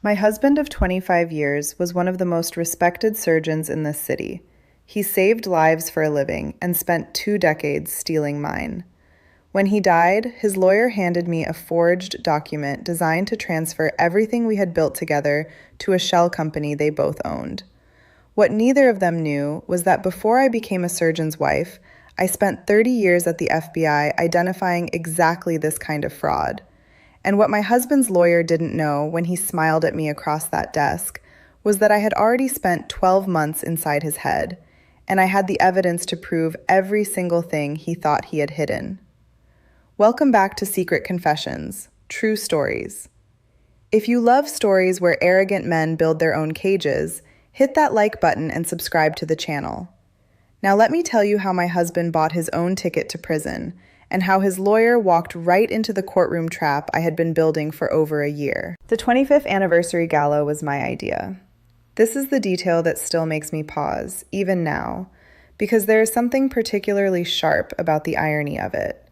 My husband of 25 years was one of the most respected surgeons in this city. He saved lives for a living and spent 2 decades stealing mine. When he died, his lawyer handed me a forged document designed to transfer everything we had built together to a shell company they both owned. What neither of them knew was that before I became a surgeon's wife, I spent 30 years at the FBI identifying exactly this kind of fraud. And what my husband's lawyer didn't know when he smiled at me across that desk was that I had already spent 12 months inside his head, and I had the evidence to prove every single thing he thought he had hidden. Welcome back to Secret Confessions, True Stories. If you love stories where arrogant men build their own cages, hit that like button and subscribe to the channel. Now let me tell you how my husband bought his own ticket to prison, and how his lawyer walked right into the courtroom trap I had been building for over a year. The 25th anniversary gala was my idea. This is the detail that still makes me pause, even now, because there is something particularly sharp about the irony of it.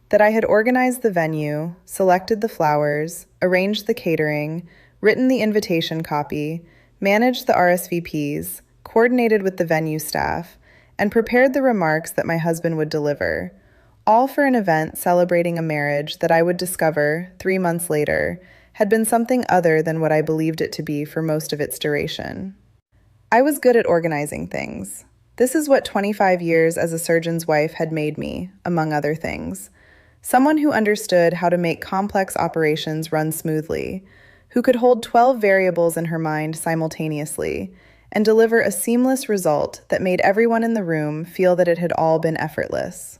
That I had organized the venue, selected the flowers, arranged the catering, written the invitation copy, managed the RSVPs, coordinated with the venue staff, and prepared the remarks that my husband would deliver, all for an event celebrating a marriage that I would discover, 3 months later, had been something other than what I believed it to be for most of its duration. I was good at organizing things. This is what 25 years as a surgeon's wife had made me, among other things. Someone who understood how to make complex operations run smoothly, who could hold 12 variables in her mind simultaneously, and deliver a seamless result that made everyone in the room feel that it had all been effortless.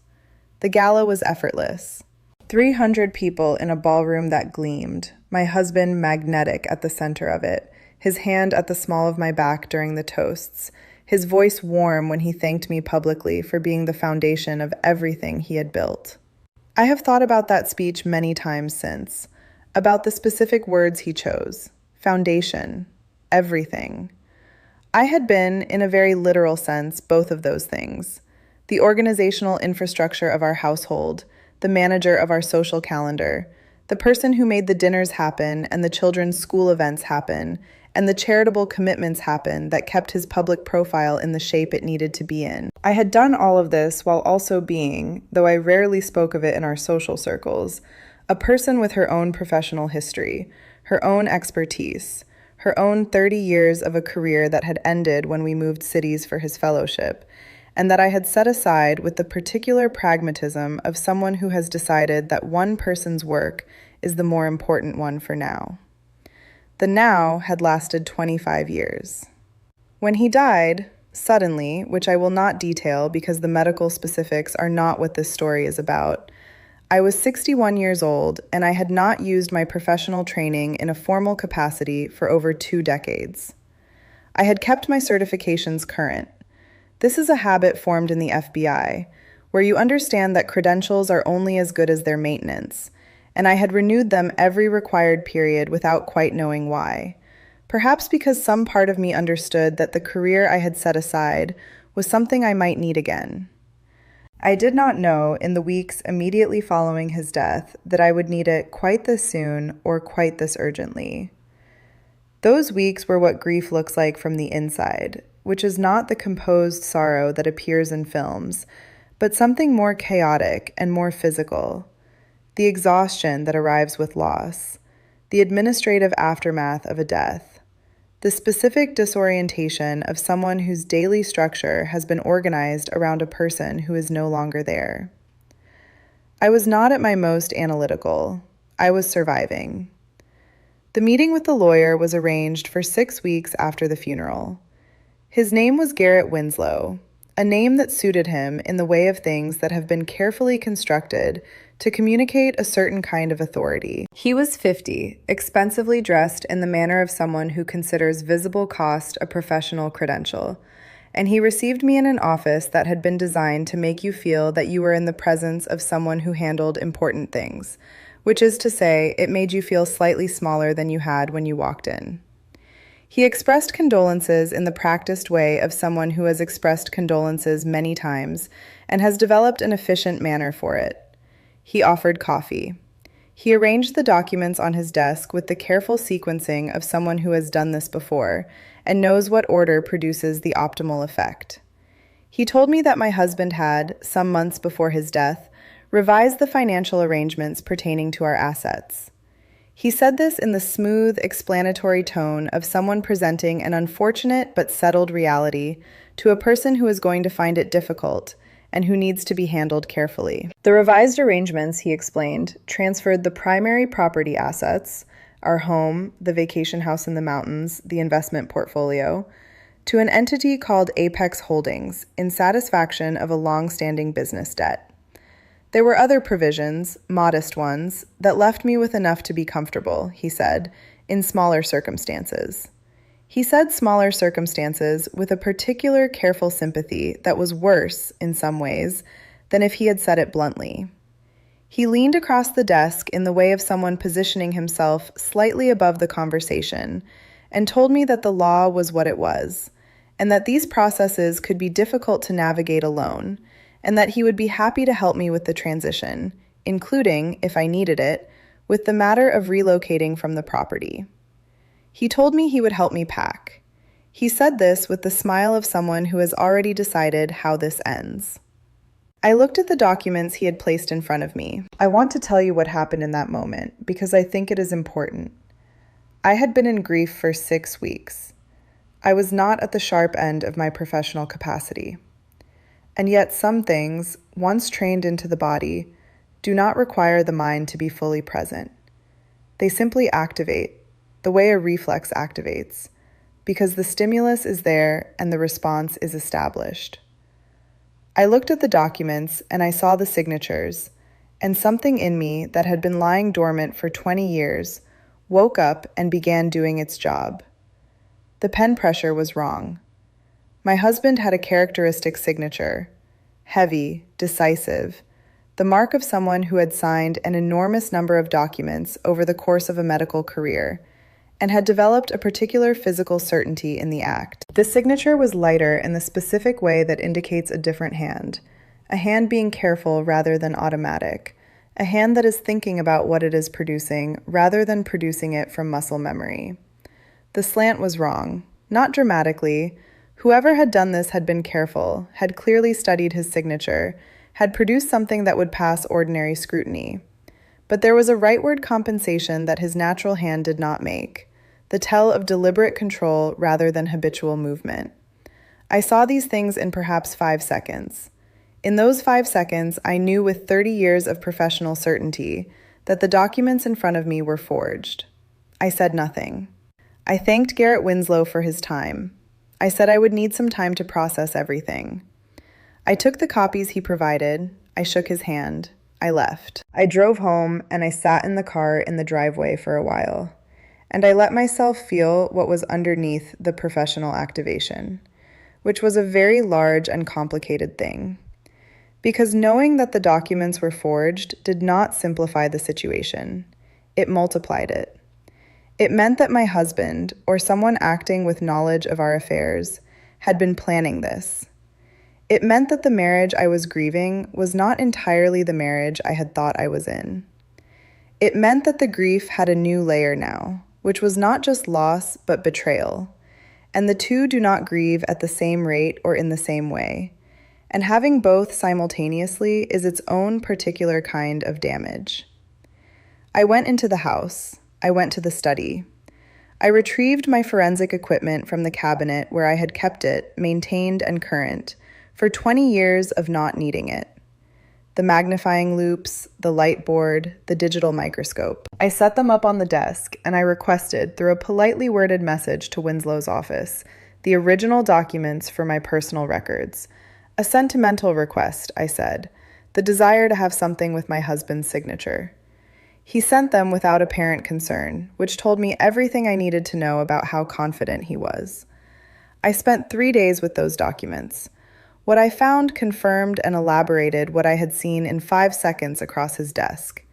The gala was effortless. 300 people in a ballroom that gleamed, my husband magnetic at the center of it, his hand at the small of my back during the toasts, his voice warm when he thanked me publicly for being the foundation of everything he had built. I have thought about that speech many times since, about the specific words he chose: foundation, everything. I had been, in a very literal sense, both of those things. The organizational infrastructure of our household, the manager of our social calendar, the person who made the dinners happen and the children's school events happen, and the charitable commitments happen that kept his public profile in the shape it needed to be in. I had done all of this while also being, though I rarely spoke of it in our social circles, a person with her own professional history, her own expertise, her own 30 years of a career that had ended when we moved cities for his fellowship, and that I had set aside with the particular pragmatism of someone who has decided that one person's work is the more important one for now. The now had lasted 25 years. When he died, suddenly, which I will not detail because the medical specifics are not what this story is about, I was 61 years old, and I had not used my professional training in a formal capacity for over 2 decades. I had kept my certifications current. This is a habit formed in the FBI, where you understand that credentials are only as good as their maintenance, and I had renewed them every required period without quite knowing why. Perhaps because some part of me understood that the career I had set aside was something I might need again. I did not know in the weeks immediately following his death that I would need it quite this soon or quite this urgently. Those weeks were what grief looks like from the inside, which is not the composed sorrow that appears in films, but something more chaotic and more physical. The exhaustion that arrives with loss, the administrative aftermath of a death, the specific disorientation of someone whose daily structure has been organized around a person who is no longer there. I was not at my most analytical. I was surviving. The meeting with the lawyer was arranged for 6 weeks after the funeral. His name was Garrett Winslow, a name that suited him in the way of things that have been carefully constructed to communicate a certain kind of authority. He was 50, expensively dressed in the manner of someone who considers visible cost a professional credential, and he received me in an office that had been designed to make you feel that you were in the presence of someone who handled important things, which is to say, it made you feel slightly smaller than you had when you walked in. He expressed condolences in the practiced way of someone who has expressed condolences many times and has developed an efficient manner for it. He offered coffee. He arranged the documents on his desk with the careful sequencing of someone who has done this before and knows what order produces the optimal effect. He told me that my husband had, some months before his death, revised the financial arrangements pertaining to our assets. He said this in the smooth, explanatory tone of someone presenting an unfortunate but settled reality to a person who is going to find it difficult and who needs to be handled carefully. The revised arrangements, he explained, transferred the primary property assets, our home, the vacation house in the mountains, the investment portfolio, to an entity called Apex Holdings in satisfaction of a long-standing business debt. There were other provisions, modest ones, that left me with enough to be comfortable, he said, in smaller circumstances. He said smaller circumstances with a particular careful sympathy that was worse, in some ways, than if he had said it bluntly. He leaned across the desk in the way of someone positioning himself slightly above the conversation and told me that the law was what it was, and that these processes could be difficult to navigate alone, and that he would be happy to help me with the transition, including, if I needed it, with the matter of relocating from the property. He told me he would help me pack. He said this with the smile of someone who has already decided how this ends. I looked at the documents he had placed in front of me. I want to tell you what happened in that moment because I think it is important. I had been in grief for 6 weeks. I was not at the sharp end of my professional capacity. And yet some things, once trained into the body, do not require the mind to be fully present. They simply activate, the way a reflex activates, because the stimulus is there and the response is established. I looked at the documents and I saw the signatures, and something in me that had been lying dormant for 20 years woke up and began doing its job. The pen pressure was wrong. My husband had a characteristic signature, heavy, decisive, the mark of someone who had signed an enormous number of documents over the course of a medical career, and had developed a particular physical certainty in the act. The signature was lighter in the specific way that indicates a different hand, a hand being careful rather than automatic, a hand that is thinking about what it is producing rather than producing it from muscle memory. The slant was wrong, not dramatically. Whoever had done this had been careful, had clearly studied his signature, had produced something that would pass ordinary scrutiny. But there was a rightward compensation that his natural hand did not make, the tell of deliberate control rather than habitual movement. I saw these things in perhaps 5 seconds. In those 5 seconds, I knew with 30 years of professional certainty that the documents in front of me were forged. I said nothing. I thanked Garrett Winslow for his time. I said I would need some time to process everything. I took the copies he provided. I shook his hand. I left. I drove home and I sat in the car in the driveway for a while. And I let myself feel what was underneath the professional activation, which was a very large and complicated thing. Because knowing that the documents were forged did not simplify the situation. It multiplied it. It meant that my husband, or someone acting with knowledge of our affairs, had been planning this. It meant that the marriage I was grieving was not entirely the marriage I had thought I was in. It meant that the grief had a new layer now, which was not just loss, but betrayal. And the two do not grieve at the same rate or in the same way. And having both simultaneously is its own particular kind of damage. I went into the house. I went to the study. I retrieved my forensic equipment from the cabinet where I had kept it, maintained and current, for 20 years of not needing it. The magnifying loupes, the light board, the digital microscope. I set them up on the desk, and I requested, through a politely worded message to Winslow's office, the original documents for my personal records. A sentimental request, I said, the desire to have something with my husband's signature. He sent them without apparent concern, which told me everything I needed to know about how confident he was. I spent 3 days with those documents. What I found confirmed and elaborated what I had seen in 5 seconds across his desk.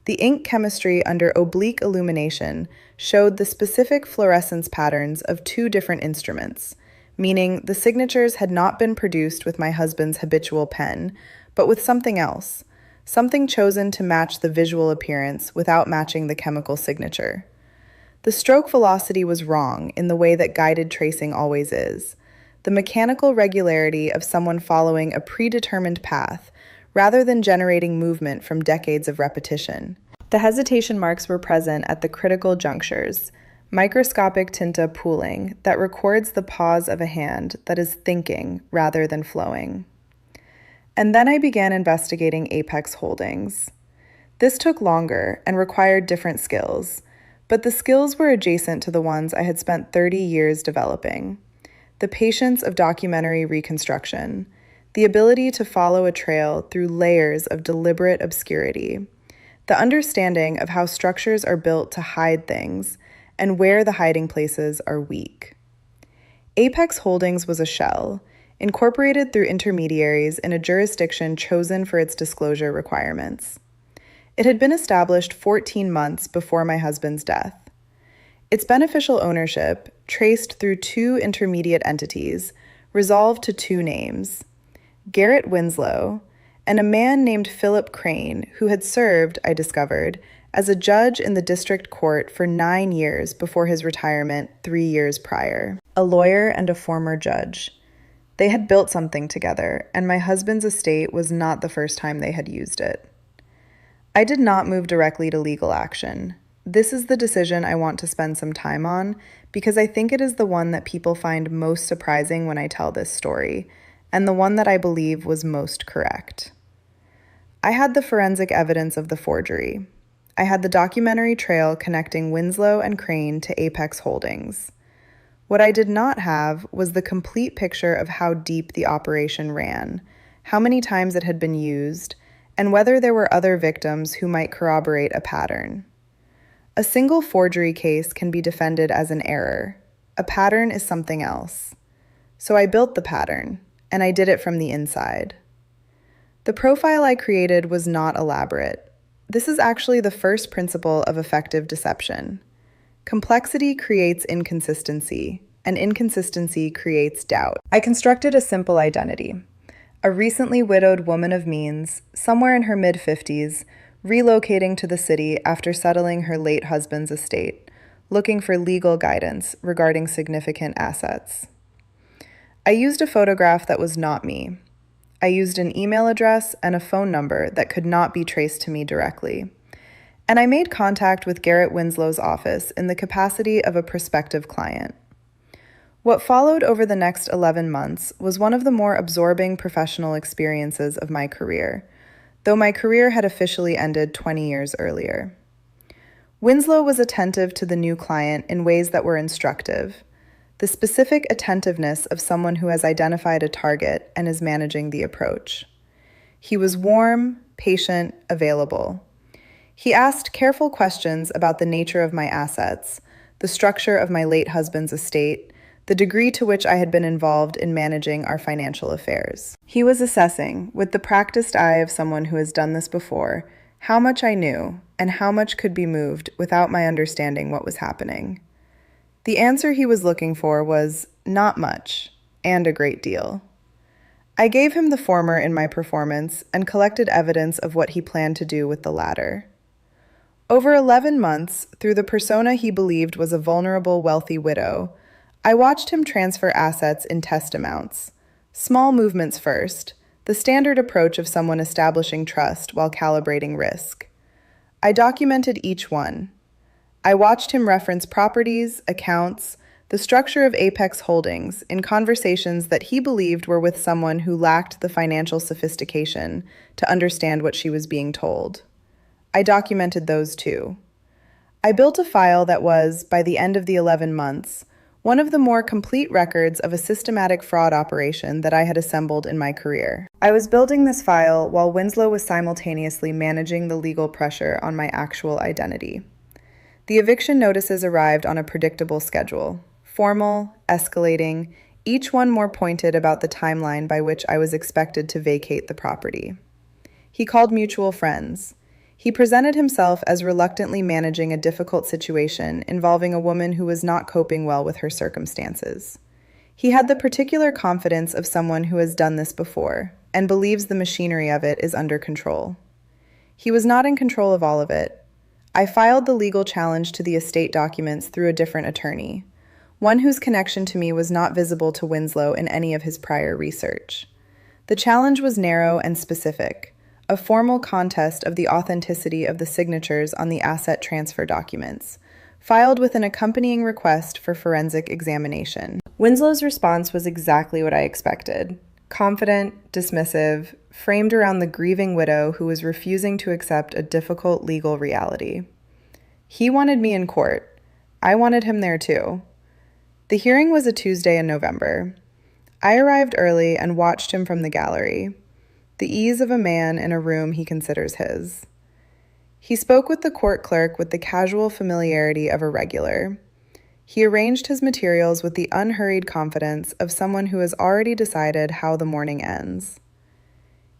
The ink chemistry under oblique illumination showed the specific fluorescence patterns of 2 different instruments, meaning the signatures had not been produced with my husband's habitual pen, but with something else, something chosen to match the visual appearance without matching the chemical signature. The stroke velocity was wrong in the way that guided tracing always is, the mechanical regularity of someone following a predetermined path rather than generating movement from decades of repetition. The hesitation marks were present at the critical junctures, microscopic tinta pooling that records the pause of a hand that is thinking rather than flowing. And then I began investigating Apex Holdings. This took longer and required different skills, but the skills were adjacent to the ones I had spent 30 years developing. The patience of documentary reconstruction, the ability to follow a trail through layers of deliberate obscurity, the understanding of how structures are built to hide things and where the hiding places are weak. Apex Holdings was a shell, incorporated through intermediaries in a jurisdiction chosen for its disclosure requirements. It had been established 14 months before my husband's death. Its beneficial ownership, traced through two intermediate entities, resolved to two names, Garrett Winslow and a man named Philip Crane, who had served, I discovered, as a judge in the district court for 9 years before his retirement 3 years prior. A lawyer and a former judge. They had built something together, and my husband's estate was not the first time they had used it. I did not move directly to legal action. This is the decision I want to spend some time on because I think it is the one that people find most surprising when I tell this story, and the one that I believe was most correct. I had the forensic evidence of the forgery. I had the documentary trail connecting Winslow and Crane to Apex Holdings. What I did not have was the complete picture of how deep the operation ran, how many times it had been used, and whether there were other victims who might corroborate a pattern. A single forgery case can be defended as an error. A pattern is something else. So I built the pattern, and I did it from the inside. The profile I created was not elaborate. This is actually the first principle of effective deception. Complexity creates inconsistency, and inconsistency creates doubt. I constructed a simple identity. A recently widowed woman of means, somewhere in her mid-50s, relocating to the city after settling her late husband's estate, looking for legal guidance regarding significant assets. I used a photograph that was not me. I used an email address and a phone number that could not be traced to me directly. And I made contact with Garrett Winslow's office in the capacity of a prospective client. What followed over the next 11 months was one of the more absorbing professional experiences of my career, though my career had officially ended 20 years earlier. Winslow was attentive to the new client in ways that were instructive, the specific attentiveness of someone who has identified a target and is managing the approach. He was warm, patient, available. He asked careful questions about the nature of my assets, the structure of my late husband's estate, the degree to which I had been involved in managing our financial affairs. He was assessing, with the practiced eye of someone who has done this before, how much I knew and how much could be moved without my understanding what was happening. The answer he was looking for was not much and a great deal. I gave him the former in my performance and collected evidence of what he planned to do with the latter. Over 11 months, through the persona he believed was a vulnerable, wealthy widow, I watched him transfer assets in test amounts. Small movements first, the standard approach of someone establishing trust while calibrating risk. I documented each one. I watched him reference properties, accounts, the structure of Apex Holdings in conversations that he believed were with someone who lacked the financial sophistication to understand what she was being told. I documented those too. I built a file that was, by the end of the 11 months, one of the more complete records of a systematic fraud operation that I had assembled in my career. I was building this file while Winslow was simultaneously managing the legal pressure on my actual identity. The eviction notices arrived on a predictable schedule, formal, escalating, each one more pointed about the timeline by which I was expected to vacate the property. He called mutual friends. He presented himself as reluctantly managing a difficult situation involving a woman who was not coping well with her circumstances. He had the particular confidence of someone who has done this before and believes the machinery of it is under control. He was not in control of all of it. I filed the legal challenge to the estate documents through a different attorney, one whose connection to me was not visible to Winslow in any of his prior research. The challenge was narrow and specific, a formal contest of the authenticity of the signatures on the asset transfer documents, filed with an accompanying request for forensic examination. Winslow's response was exactly what I expected. Confident, dismissive, framed around the grieving widow who was refusing to accept a difficult legal reality. He wanted me in court. I wanted him there too. The hearing was a Tuesday in November. I arrived early and watched him from the gallery, the ease of a man in a room he considers his. He spoke with the court clerk with the casual familiarity of a regular. He arranged his materials with the unhurried confidence of someone who has already decided how the morning ends.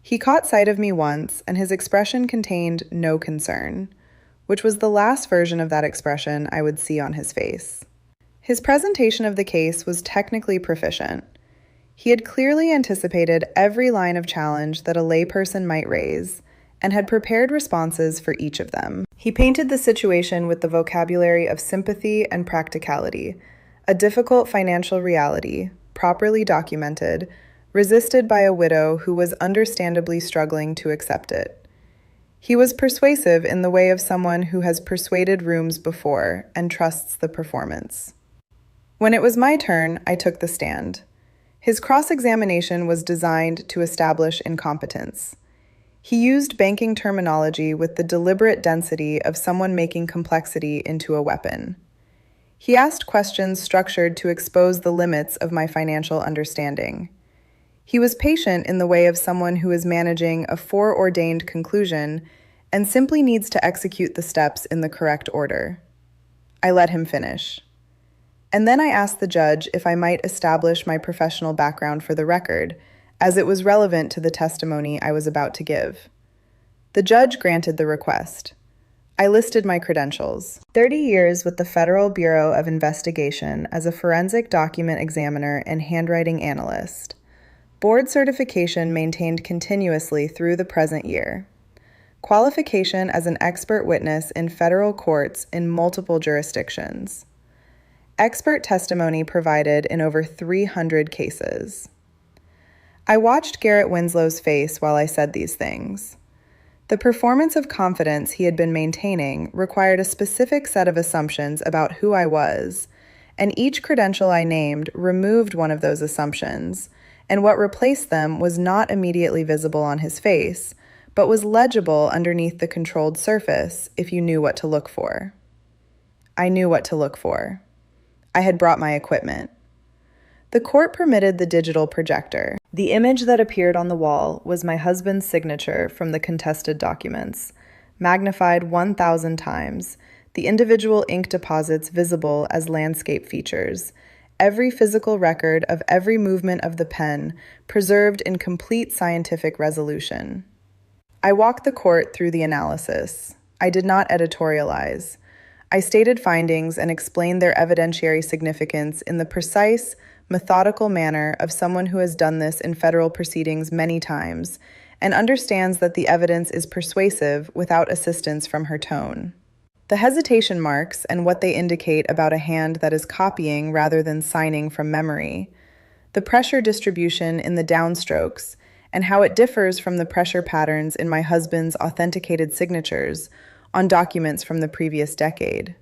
He caught sight of me once, and his expression contained no concern, which was the last version of that expression I would see on his face. His presentation of the case was technically proficient. He had clearly anticipated every line of challenge that a layperson might raise, and had prepared responses for each of them. He painted the situation with the vocabulary of sympathy and practicality, a difficult financial reality, properly documented, resisted by a widow who was understandably struggling to accept it. He was persuasive in the way of someone who has persuaded rooms before and trusts the performance. When it was my turn, I took the stand. His cross-examination was designed to establish incompetence. He used banking terminology with the deliberate density of someone making complexity into a weapon. He asked questions structured to expose the limits of my financial understanding. He was patient in the way of someone who is managing a foreordained conclusion and simply needs to execute the steps in the correct order. I let him finish. And then I asked the judge if I might establish my professional background for the record, as it was relevant to the testimony I was about to give. The judge granted the request. I listed my credentials: 30 years with the Federal Bureau of Investigation as a forensic document examiner and handwriting analyst. Board certification maintained continuously through the present year. Qualification as an expert witness in federal courts in multiple jurisdictions. Expert testimony provided in over 300 cases. I watched Garrett Winslow's face while I said these things. The performance of confidence he had been maintaining required a specific set of assumptions about who I was, and each credential I named removed one of those assumptions, and what replaced them was not immediately visible on his face, but was legible underneath the controlled surface if you knew what to look for. I knew what to look for. I had brought my equipment. The court permitted the digital projector. The image that appeared on the wall was my husband's signature from the contested documents, magnified 1,000 times, the individual ink deposits visible as landscape features, every physical record of every movement of the pen preserved in complete scientific resolution. I walked the court through the analysis. I did not editorialize. I stated findings and explained their evidentiary significance in the precise, methodical manner of someone who has done this in federal proceedings many times and understands that the evidence is persuasive without assistance from her tone. The hesitation marks and what they indicate about a hand that is copying rather than signing from memory, the pressure distribution in the downstrokes, and how it differs from the pressure patterns in my husband's authenticated signatures on documents from the previous decade.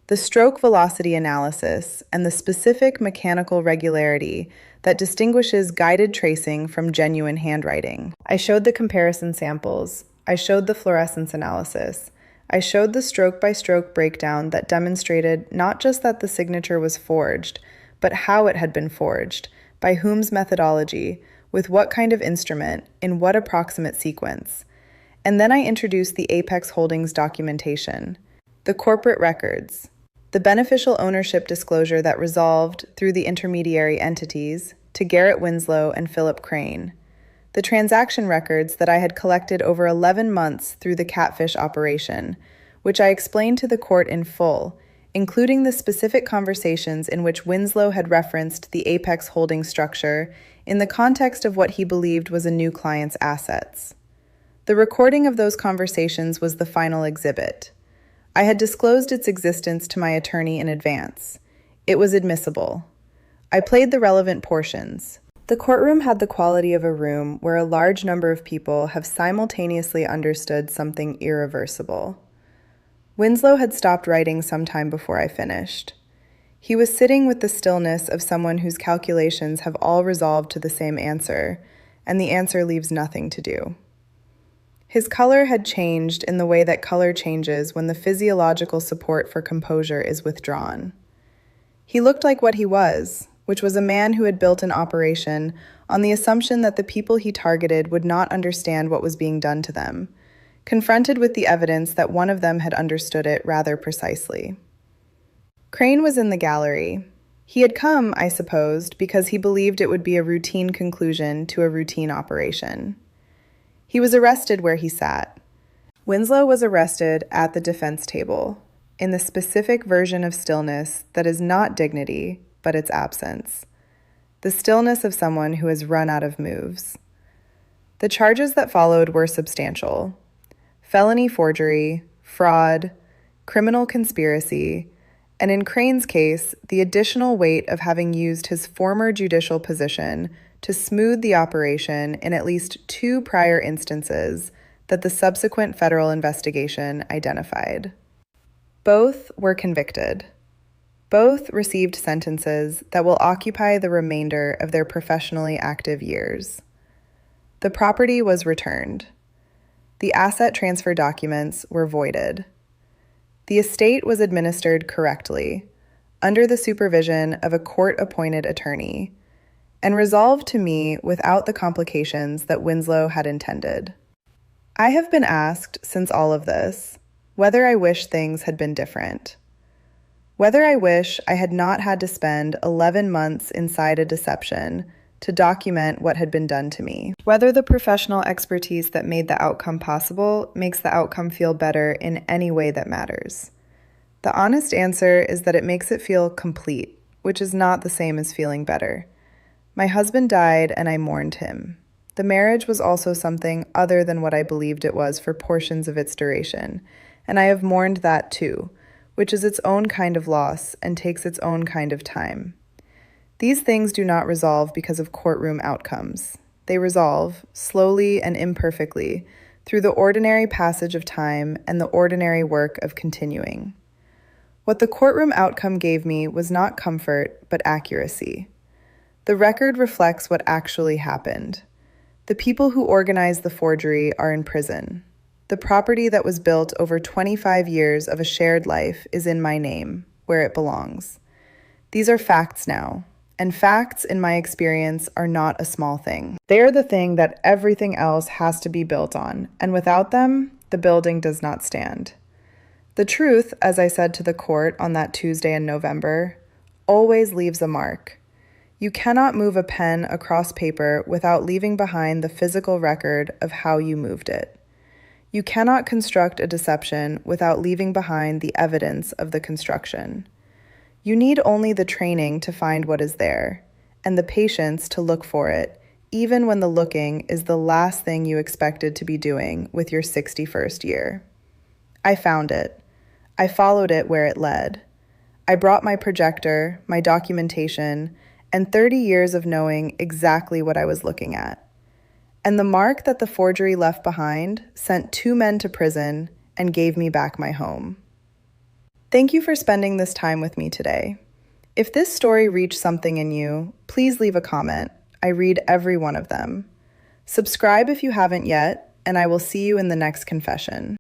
The stroke velocity analysis and the specific mechanical regularity that distinguishes guided tracing from genuine handwriting. I showed the comparison samples. I showed the fluorescence analysis. I showed the stroke-by-stroke breakdown that demonstrated not just that the signature was forged, but how it had been forged, by whom's methodology, with what kind of instrument, in what approximate sequence. And then I introduced the Apex Holdings documentation, the corporate records, the beneficial ownership disclosure that resolved through the intermediary entities to Garrett Winslow and Philip Crane, the transaction records that I had collected over 11 months through the catfish operation, which I explained to the court in full, including the specific conversations in which Winslow had referenced the Apex Holdings structure in the context of what he believed was a new client's assets. The recording of those conversations was the final exhibit. I had disclosed its existence to my attorney in advance. It was admissible. I played the relevant portions. The courtroom had the quality of a room where a large number of people have simultaneously understood something irreversible. Winslow had stopped writing some time before I finished. He was sitting with the stillness of someone whose calculations have all resolved to the same answer, and the answer leaves nothing to do. His color had changed in the way that color changes when the physiological support for composure is withdrawn. He looked like what he was, which was a man who had built an operation on the assumption that the people he targeted would not understand what was being done to them, confronted with the evidence that one of them had understood it rather precisely. Crane was in the gallery. He had come, I supposed, because he believed it would be a routine conclusion to a routine operation. He was arrested where he sat. Winslow was arrested at the defense table, in the specific version of stillness that is not dignity, but its absence. The stillness of someone who has run out of moves. The charges that followed were substantial: felony forgery, fraud, criminal conspiracy, and in Crane's case, the additional weight of having used his former judicial position to smooth the operation in at least 2 prior instances that the subsequent federal investigation identified. Both were convicted. Both received sentences that will occupy the remainder of their professionally active years. The property was returned. The asset transfer documents were voided. The estate was administered correctly, under the supervision of a court-appointed attorney, and resolved to me without the complications that Winslow had intended. I have been asked since all of this whether I wish things had been different. Whether I wish I had not had to spend 11 months inside a deception to document what had been done to me. Whether the professional expertise that made the outcome possible makes the outcome feel better in any way that matters. The honest answer is that it makes it feel complete, which is not the same as feeling better. My husband died and I mourned him. The marriage was also something other than what I believed it was for portions of its duration, and I have mourned that too, which is its own kind of loss and takes its own kind of time. These things do not resolve because of courtroom outcomes. They resolve, slowly and imperfectly, through the ordinary passage of time and the ordinary work of continuing. What the courtroom outcome gave me was not comfort, but accuracy. The record reflects what actually happened. The people who organized the forgery are in prison. The property that was built over 25 years of a shared life is in my name, where it belongs. These are facts now, and facts, in my experience, are not a small thing. They are the thing that everything else has to be built on, and without them, the building does not stand. The truth, as I said to the court on that Tuesday in November, always leaves a mark. You cannot move a pen across paper without leaving behind the physical record of how you moved it. You cannot construct a deception without leaving behind the evidence of the construction. You need only the training to find what is there, and the patience to look for it, even when the looking is the last thing you expected to be doing with your 61st year. I found it. I followed it where it led. I brought my projector, my documentation, and 30 years of knowing exactly what I was looking at. And the mark that the forgery left behind sent 2 men to prison and gave me back my home. Thank you for spending this time with me today. If this story reached something in you, please leave a comment. I read every one of them. Subscribe if you haven't yet, and I will see you in the next confession.